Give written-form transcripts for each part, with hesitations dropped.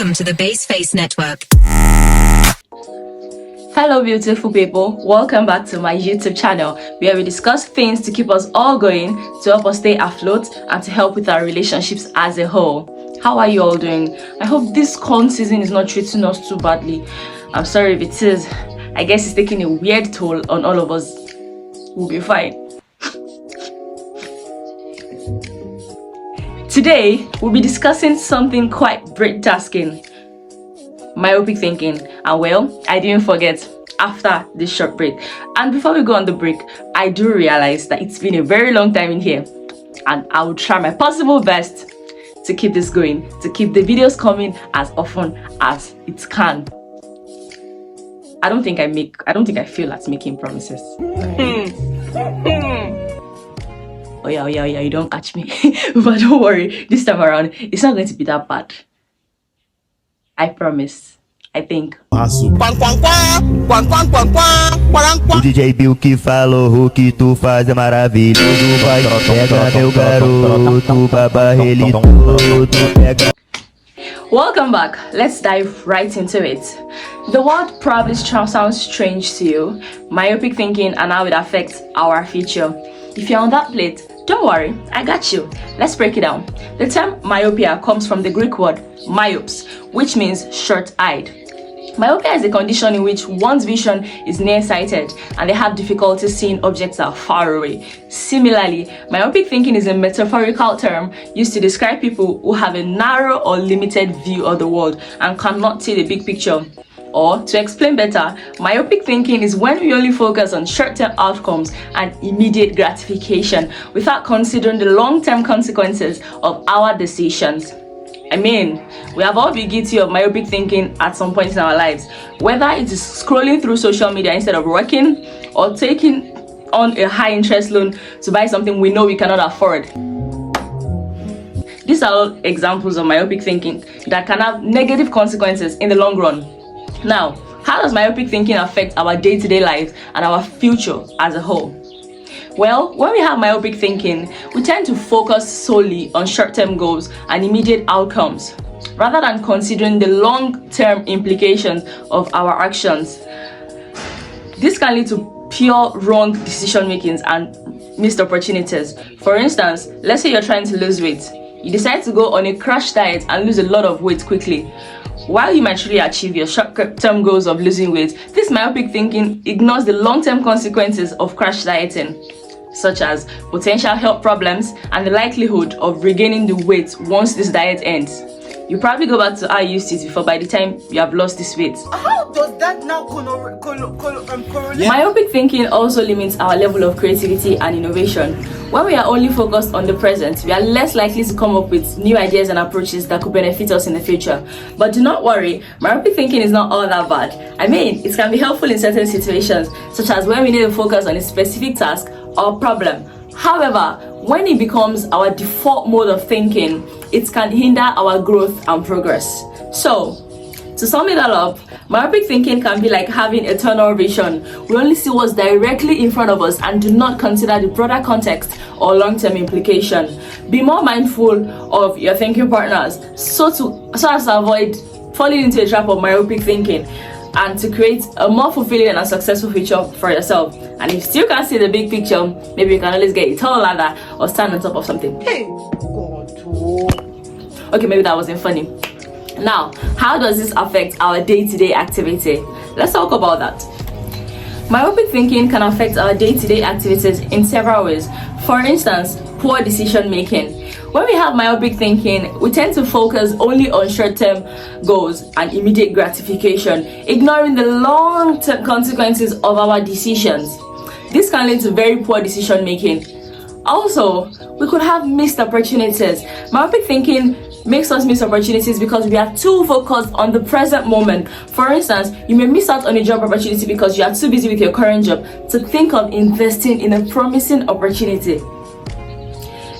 Welcome to the Baseface Network. Hello beautiful people, welcome back to my YouTube channel where we discuss things to keep us all going, to help us stay afloat and to help with our relationships as a whole. How are you all doing? I hope this corn season is not treating us too badly. I'm sorry if it is. I guess it's taking a weird toll on all of us. We'll be fine. Today, we'll be discussing something quite breathtaking. Myopic thinking. And well, I didn't forget after this short break. And before we go on the break, I do realize that it's been a very long time in here. And I will try my possible best to keep this going, to keep the videos coming as often as it can. I don't think I feel like making promises. Oh yeah, you don't catch me. But don't worry, this time around, it's not going to be that bad. I promise. I think. O DJ Bill que falou o que tu faz é maravilhoso. Vai, pega meu garoto, baba ele todo, pega. Welcome back. Let's dive right into it. The word probably sounds strange to you, myopic thinking and how it affects our future. If you're on that plate, don't worry, I got you. Let's break it down. The term myopia comes from the Greek word myopes, which means short-eyed. Myopia is a condition in which one's vision is nearsighted and they have difficulty seeing objects that are far away. Similarly, myopic thinking is a metaphorical term used to describe people who have a narrow or limited view of the world and cannot see the big picture. Or, to explain better, myopic thinking is when we only focus on short-term outcomes and immediate gratification without considering the long-term consequences of our decisions. I mean, we have all been guilty of myopic thinking at some point in our lives, whether it is scrolling through social media instead of working or taking on a high-interest loan to buy something we know we cannot afford. These are all examples of myopic thinking that can have negative consequences in the long run. Now, how does myopic thinking affect our day-to-day life and our future as a whole? Well, when we have myopic thinking, we tend to focus solely on short-term goals and immediate outcomes, rather than considering the long-term implications of our actions. This can lead to pure wrong decision-makings and missed opportunities. For instance, let's say you're trying to lose weight. You decide to go on a crash diet and lose a lot of weight quickly. While you might really achieve your short-term goals of losing weight, this myopic thinking ignores the long-term consequences of crash dieting, such as potential health problems and the likelihood of regaining the weight once this diet ends. You probably go back to how you used to before by the time you have lost this weight. How does that now correlate? Myopic thinking also limits our level of creativity and innovation. When we are only focused on the present, we are less likely to come up with new ideas and approaches that could benefit us in the future. But do not worry, myopic thinking is not all that bad. I mean, it can be helpful in certain situations, such as when we need to focus on a specific task or problem. However, when it becomes our default mode of thinking, it can hinder our growth and progress. So, to sum it all up, myopic thinking can be like having a tunnel vision. We only see what's directly in front of us and do not consider the broader context or long-term implication. Be more mindful of your thinking partners so as to avoid falling into a trap of myopic thinking and to create a more fulfilling and successful future for yourself. And if you still can't see the big picture, maybe you can always get a tall ladder or stand on top of something. Hey, God. Okay, maybe that wasn't funny. Now, how does this affect our day-to-day activity? Let's talk about that. Myopic thinking can affect our day-to-day activities in several ways. For instance, poor decision making. When we have myopic thinking, we tend to focus only on short-term goals and immediate gratification, ignoring the long-term consequences of our decisions. This can lead to very poor decision making. Also, we could have missed opportunities. Myopic thinking makes us miss opportunities because we are too focused on the present moment. For instance, you may miss out on a job opportunity because you are too busy with your current job to think of investing in a promising opportunity.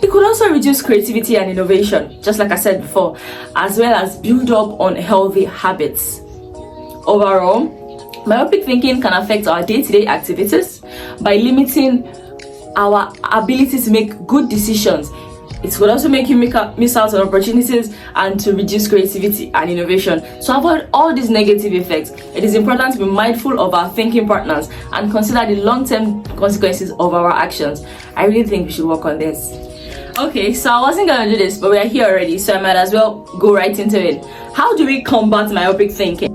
It could also reduce creativity and innovation, just like I said before, as well as build up unhealthy habits. Overall, myopic thinking can affect our day-to-day activities by limiting our ability to make good decisions It could also make you miss out on opportunities and to reduce creativity and innovation. So avoid all these negative effects. It is important to be mindful of our thinking partners and consider the long-term consequences of our actions. I really think we should work on this. Okay, so I wasn't gonna do this, but we are here already, so I might as well go right into it. How do we combat myopic thinking?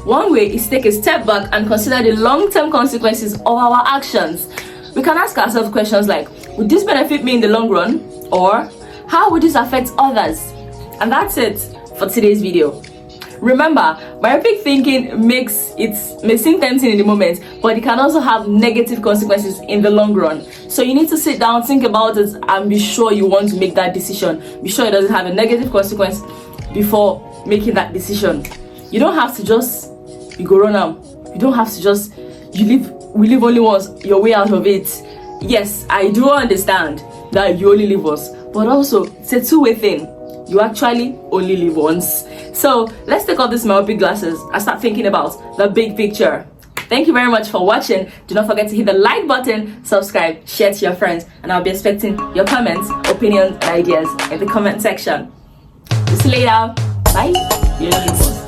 One way is take a step back and consider the long-term consequences of our actions. We can ask ourselves questions like, would this benefit me in the long run? Or, how would this affect others? And that's it for today's video. Remember, myopic thinking may seem tempting in the moment, but it can also have negative consequences in the long run. So you need to sit down, think about it, and be sure you want to make that decision. Be sure it doesn't have a negative consequence before making that decision. You don't have to just you go run am. You don't have to just we live only once, your way out of it. Yes, I do understand that you only live once, but also it's a two-way thing. You actually only live once. So let's take off these myopic glasses and start thinking about the big picture. Thank you very much for watching. Do not forget to hit the like button, subscribe, share to your friends, and I'll be expecting your comments, opinions, and ideas in the comment section. See you later. Bye.